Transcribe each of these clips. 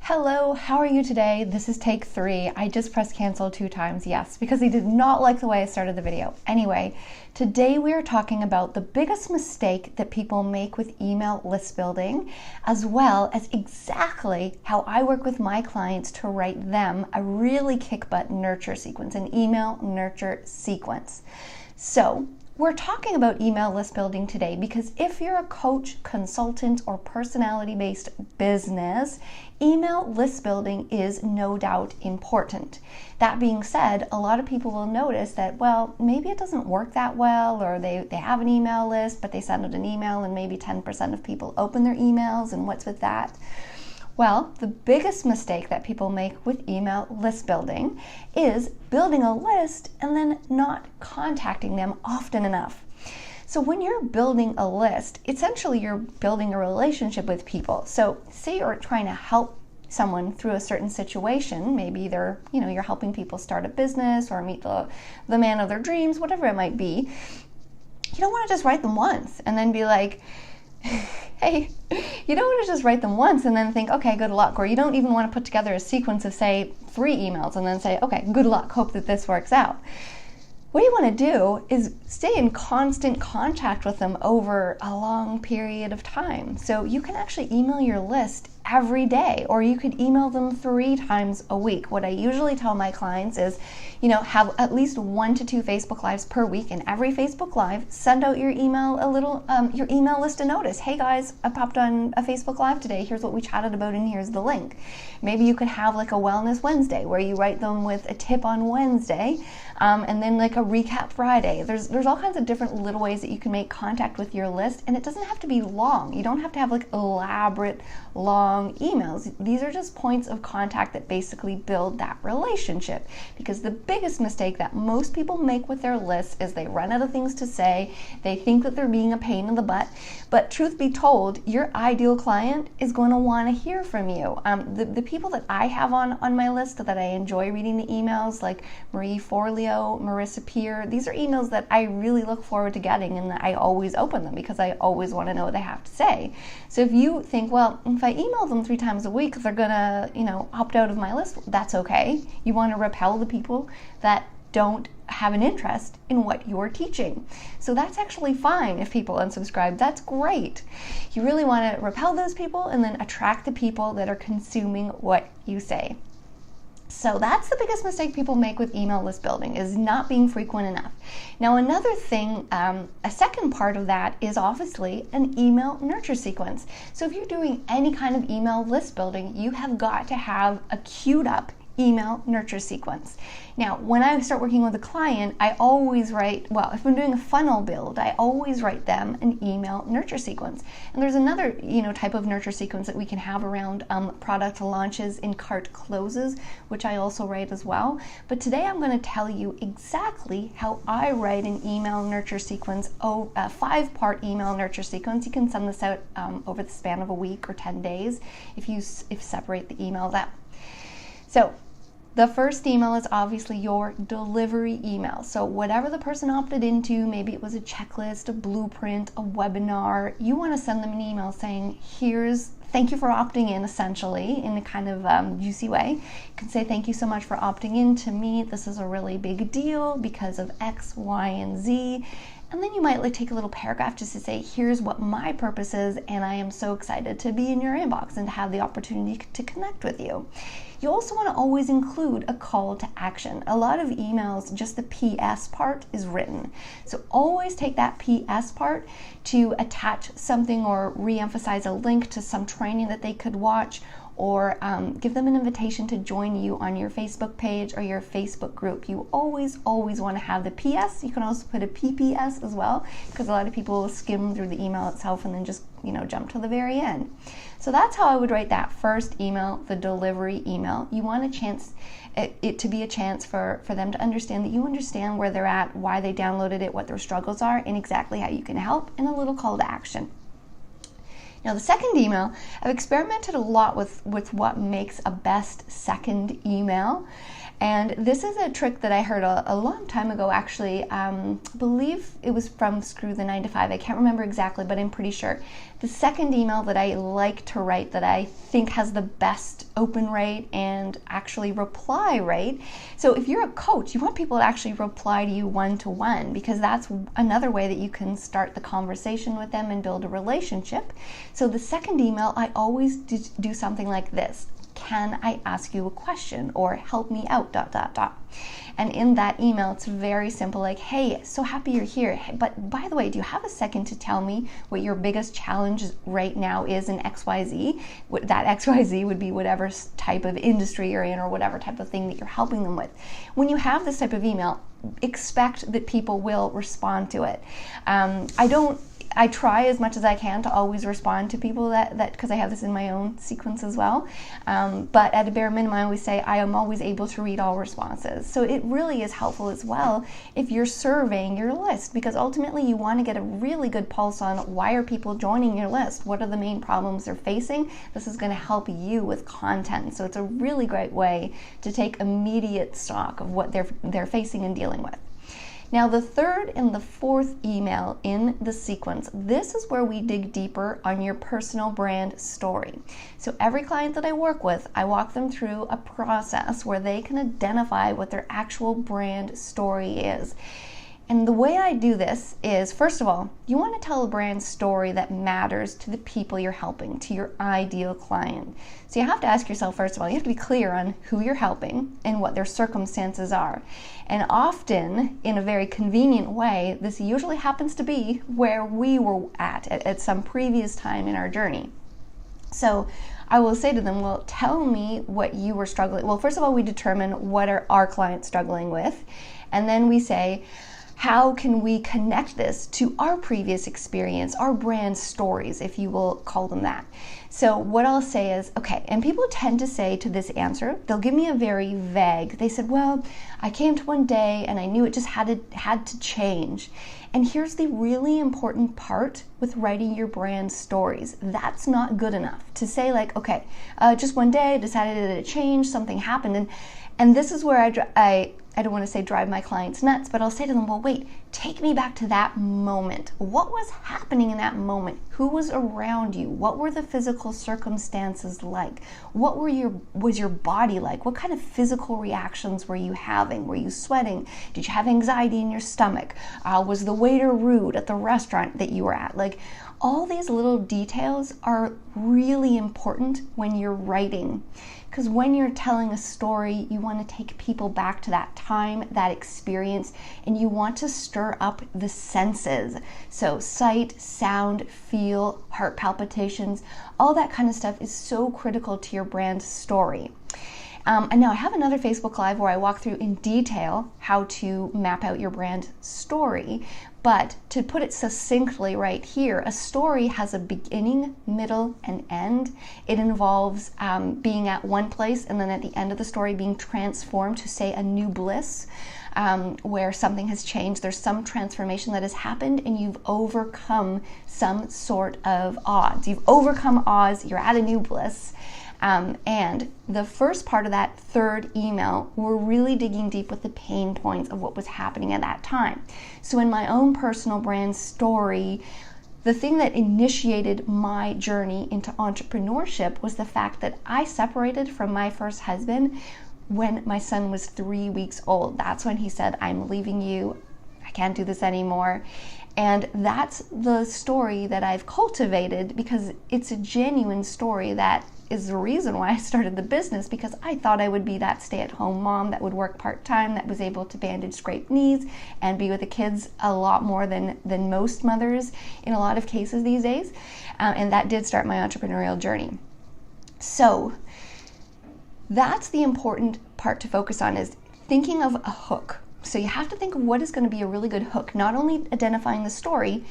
Hello, how are you today? This is take 3. I just pressed cancel 2 times, yes, because I did not like the way I started the video. Anyway, today we are talking about the biggest mistake that people make with email list building, as well as exactly how I work with my clients to write them a really kick-butt nurture sequence, an email nurture sequence. So, we're talking about email list building today because if you're a coach, consultant, or personality-based business, email list building is no doubt important. That being said, a lot of people will notice that, well, maybe it doesn't work that well, or they have an email list, but they send out an email and maybe 10% of people open their emails, and what's with that? Well, the biggest mistake that people make with email list building is building a list and then not contacting them often enough. So when you're building a list, essentially you're building a relationship with people. So say you're trying to help someone through a certain situation, maybe you're helping people start a business or meet the man of their dreams, whatever it might be. You don't want to just write them once and then be like, hey, you don't want to just write them once and then think, okay, good luck. Or you don't even want to put together a sequence of, say, 3 emails and then say, okay, good luck, hope that this works out. What you want to do is stay in constant contact with them over a long period of time. So you can actually email your list every day, or you could email them 3 times a week. What I usually tell my clients is, have at least 1 to 2 Facebook Lives per week, and every Facebook Live, send out your email your email list a notice. Hey guys, I popped on a Facebook Live today. Here's what we chatted about, and here's the link. Maybe you could have like a Wellness Wednesday where you write them with a tip on Wednesday, and then like a recap Friday. There's all kinds of different little ways that you can make contact with your list, and it doesn't have to be long. You don't have to have like elaborate, long emails. These are just points of contact that basically build that relationship. Because the biggest mistake that most people make with their lists is they run out of things to say. They think that they're being a pain in the butt. But truth be told, your ideal client is going to want to hear from you. The people that I have on my list that I enjoy reading the emails, like Marie Forleo, Marissa Peer, these are emails that I really look forward to getting, and I always open them because I always want to know what they have to say. So if you think, well, if I email them 3 times a week, they're gonna, opt out of my list, that's okay. You want to repel the people that don't have an interest in what you're teaching. So that's actually fine if people unsubscribe. That's great. You really want to repel those people and then attract the people that are consuming what you say. So that's the biggest mistake people make with email list building, is not being frequent enough. Now another thing, a second part of that is obviously an email nurture sequence. So if you're doing any kind of email list building, you have got to have a queued up email nurture sequence. Now, when I start working with a client, I always write, if I'm doing a funnel build, I always write them an email nurture sequence. And there's another, type of nurture sequence that we can have around product launches and cart closes, which I also write as well. But today I'm going to tell you exactly how I write an email nurture sequence, a 5-part email nurture sequence. You can send this out over the span of a week or 10 days if you separate the emails out. So, the first email is obviously your delivery email. So whatever the person opted into, maybe it was a checklist, a blueprint, a webinar, you want to send them an email saying, thank you for opting in, essentially, in a kind of juicy way. You can say, thank you so much for opting in to me. This is a really big deal because of X, Y, and Z. And then you might take a little paragraph just to say, here's what my purpose is, and I am so excited to be in your inbox and to have the opportunity to connect with you. You also want to always include a call to action. A lot of emails, just the PS part is written. So always take that PS part to attach something or re-emphasize a link to some training that they could watch, or give them an invitation to join you on your Facebook page or your Facebook group. You always want to have the PS. You can also put a PPS as well, because a lot of people will skim through the email itself and then just jump to the very end. So that's how I would write that first email, the delivery email. You want it to be a chance for them to understand that you understand where they're at, why they downloaded it, what their struggles are, and exactly how you can help, and a little call to action. Now the second email, I've experimented a lot with what makes a best second email. And this is a trick that I heard a long time ago, actually. I believe it was from Screw the 9 to 5. I can't remember exactly, but I'm pretty sure. The second email that I like to write, that I think has the best open rate and actually reply rate. So if you're a coach, you want people to actually reply to you one-to-one, because that's another way that you can start the conversation with them and build a relationship. So the second email, I always do something like this. Can I ask you a question? Or help me out, ... And in that email, it's very simple, like, hey, so happy you're here. But by the way, do you have a second to tell me what your biggest challenge right now is in XYZ? That XYZ would be whatever type of industry you're in or whatever type of thing that you're helping them with. When you have this type of email, expect that people will respond to it. I try as much as I can to always respond to people that because I have this in my own sequence as well. But at a bare minimum, I always say I am always able to read all responses. So it really is helpful as well if you're surveying your list, because ultimately you want to get a really good pulse on why are people joining your list? What are the main problems they're facing? This is going to help you with content. So it's a really great way to take immediate stock of what they're facing and dealing with. Now the third and the fourth email in the sequence, this is where we dig deeper on your personal brand story. So every client that I work with, I walk them through a process where they can identify what their actual brand story is. And the way I do this is, first of all, you want to tell a brand story that matters to the people you're helping, to your ideal client. So you have to ask yourself, first of all, you have to be clear on who you're helping and what their circumstances are. And often, in a very convenient way, this usually happens to be where we were at some previous time in our journey. So I will say to them, well, tell me what you were struggling. Well, first of all, we determine what are our clients struggling with. And then we say, how can we connect this to our previous experience, our brand stories, if you will call them that? So what I'll say is, okay, and people tend to say to this answer, they'll give me a very vague, they said, well, I came to one day and I knew it just had to change. And here's the really important part with writing your brand stories. That's not good enough to say like, okay, just one day I decided to change, something happened. And this is where I don't want to say drive my clients nuts, but I'll say to them, well, wait, take me back to that moment. What was happening in that moment? Who was around you? What were the physical circumstances like? What was your body like? What kind of physical reactions were you having? Were you sweating? Did you have anxiety in your stomach? Was the waiter rude at the restaurant that you were at? Like, all these little details are really important when you're writing. Because when you're telling a story, you want to take people back to that time, that experience, and you want to stir up the senses. So sight, sound, feel, heart palpitations, all that kind of stuff is so critical to your brand story. And now I have another Facebook Live where I walk through in detail how to map out your brand story. But to put it succinctly right here, a story has a beginning, middle, and end. It involves being at one place and then at the end of the story being transformed to, say, a new bliss, where something has changed. There's some transformation that has happened and you've overcome some sort of odds. You've overcome odds, you're at a new bliss. And the first part of that third email, we're really digging deep with the pain points of what was happening at that time. So in my own personal brand story, the thing that initiated my journey into entrepreneurship was the fact that I separated from my first husband when my son was 3 weeks old. That's when he said, I'm leaving you. I can't do this anymore. And that's the story that I've cultivated because it's a genuine story that is the reason why I started the business, because I thought I would be that stay-at-home mom that would work part-time, that was able to bandage scraped knees and be with the kids a lot more than most mothers in a lot of cases these days. And that did start my entrepreneurial journey. So that's the important part to focus on, is thinking of a hook. So you have to think of what is going to be a really good hook, not only identifying the story,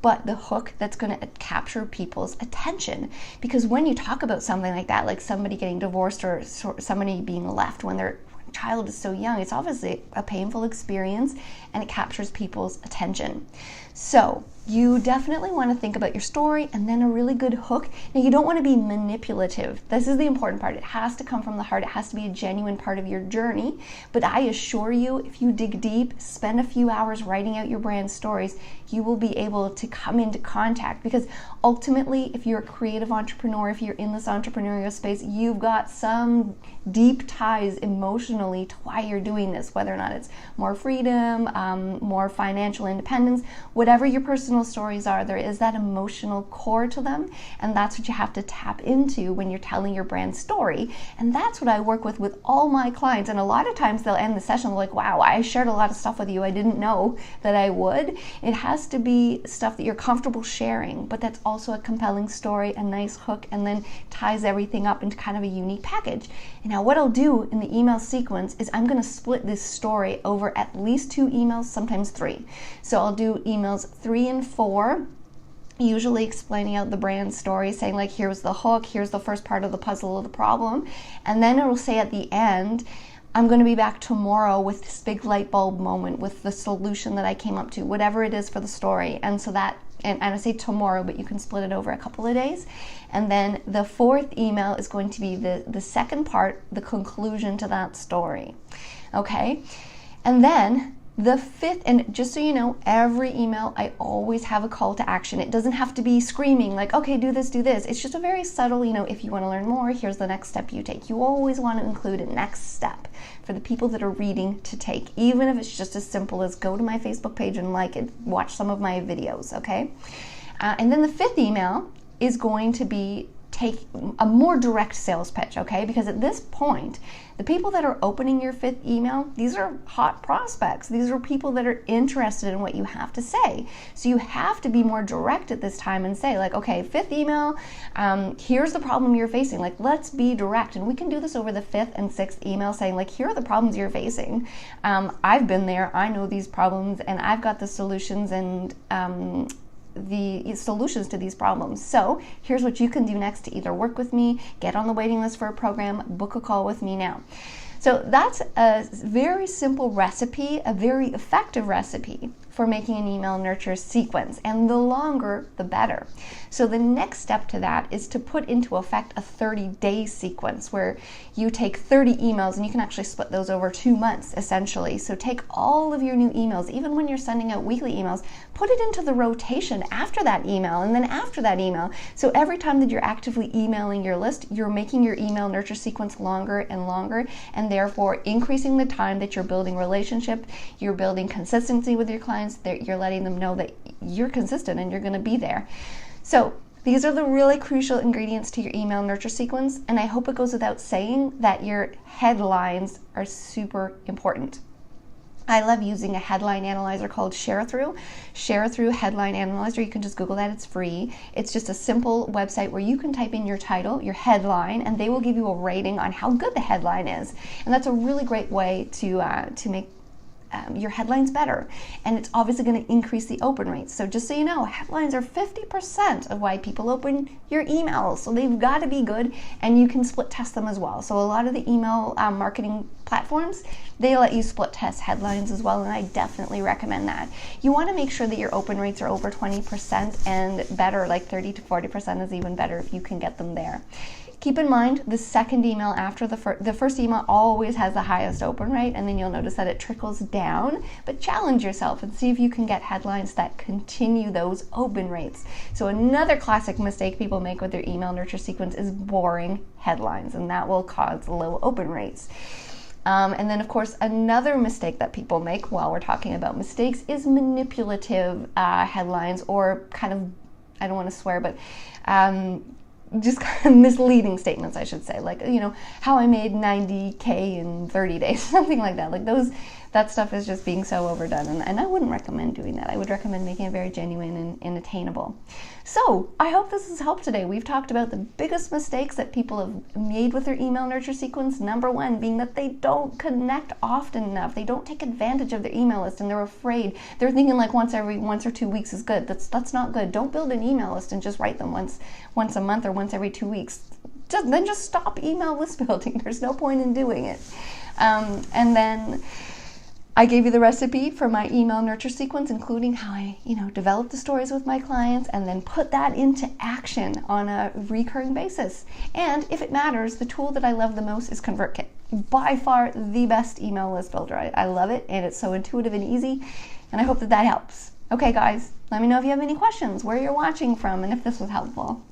but the hook that's going to capture people's attention. Because when you talk about something like that, like somebody getting divorced or somebody being left when their child is so young, it's obviously a painful experience and it captures people's attention. So you definitely want to think about your story and then a really good hook. Now, you don't want to be manipulative. This is the important part. It has to come from the heart. It has to be a genuine part of your journey. But I assure you, if you dig deep, spend a few hours writing out your brand stories, you will be able to come into contact. Because ultimately, if you're a creative entrepreneur, if you're in this entrepreneurial space, you've got some deep ties emotionally to why you're doing this, whether or not it's more freedom, more financial independence, whatever your personal stories are, there is that emotional core to them, and that's what you have to tap into when you're telling your brand story. And that's what I work with all my clients. And a lot of times they'll end the session like, wow, I shared a lot of stuff with you I didn't know that I would. It has to be stuff that you're comfortable sharing, but that's also a compelling story, a nice hook, and then ties everything up into kind of a unique package. And now what I'll do in the email sequence is I'm going to split this story over at least 2 emails, sometimes 3. So I'll do emails 3 and 4, usually explaining out the brand story, saying like, here's the hook, here's the first part of the puzzle of the problem. And then it'll say at the end, I'm going to be back tomorrow with this big light bulb moment, with the solution that I came up to, whatever it is for the story. And so that, and I say tomorrow, but you can split it over a couple of days. And then the 4th email is going to be the second part, the conclusion to that story. Okay? And then the 5th, and just so you know, every email I always have a call to action. It doesn't have to be screaming like, okay, do this, do this. It's just a very subtle, if you want to learn more, here's the next step you take. You always want to include a next step for the people that are reading to take, even if it's just as simple as go to my Facebook page and like it, watch some of my videos, okay? And then the 5th email is going to be take a more direct sales pitch, okay? Because at this point, the people that are opening your 5th email, these are hot prospects. These are people that are interested in what you have to say. So you have to be more direct at this time and say like, okay, 5th email, here's the problem you're facing. Like, let's be direct. And we can do this over the 5th and 6th email, saying like, here are the problems you're facing. I've been there, I know these problems, and I've got the solutions and the solutions to these problems. So here's what you can do next to either work with me, get on the waiting list for a program, book a call with me now. So that's a very simple recipe, a very effective recipe for making an email nurture sequence, and the longer the better. So the next step to that is to put into effect a 30-day sequence where you take 30 emails, and you can actually split those over 2 months essentially. So take all of your new emails, even when you're sending out weekly emails, put it into the rotation after that email and then after that email. So every time that you're actively emailing your list, you're making your email nurture sequence longer and longer, and therefore increasing the time that you're building relationship, you're building consistency with your clients, that you're letting them know that you're consistent and you're going to be there. So these are the really crucial ingredients to your email nurture sequence, and I hope it goes without saying that your headlines are super important. I love using a headline analyzer called ShareThrough. ShareThrough Headline Analyzer, you can just Google that, it's free. It's just a simple website where you can type in your title, your headline, and they will give you a rating on how good the headline is. And that's a really great way to make your headlines better, and it's obviously going to increase the open rates. So just so you know, headlines are 50% of why people open your emails, so they've got to be good, and you can split test them as well. So a lot of the email marketing platforms, they let you split test headlines as well, and I definitely recommend that. You want to make sure that your open rates are over 20% and better, like 30 to 40% is even better if you can get them there. Keep in mind, the second email after the first email always has the highest open rate, and then you'll notice that it trickles down, but challenge yourself and see if you can get headlines that continue those open rates. So another classic mistake people make with their email nurture sequence is boring headlines, and that will cause low open rates. And then, of course, another mistake that people make while we're talking about mistakes is manipulative headlines, or kind of, I don't want to swear, but just kind of misleading statements, I should say, like, how I made 90K in 30 days, something like that. Like that stuff is just being so overdone, and I wouldn't recommend doing that. I would recommend making it very genuine and attainable. So I hope this has helped today. We've talked about the biggest mistakes that people have made with their email nurture sequence. Number one being that they don't connect often enough. They don't take advantage of their email list, and they're afraid. They're thinking like once or 2 weeks is good. That's not good. Don't build an email list and just write them once a month or once every 2 weeks. Then just stop email list building. There's no point in doing it. And then I gave you the recipe for my email nurture sequence, including how I, develop the stories with my clients and then put that into action on a recurring basis. And if it matters, the tool that I love the most is ConvertKit. By far the best email list builder. I love it, and it's so intuitive and easy, and I hope that helps. Okay, guys, let me know if you have any questions, where you're watching from, and if this was helpful.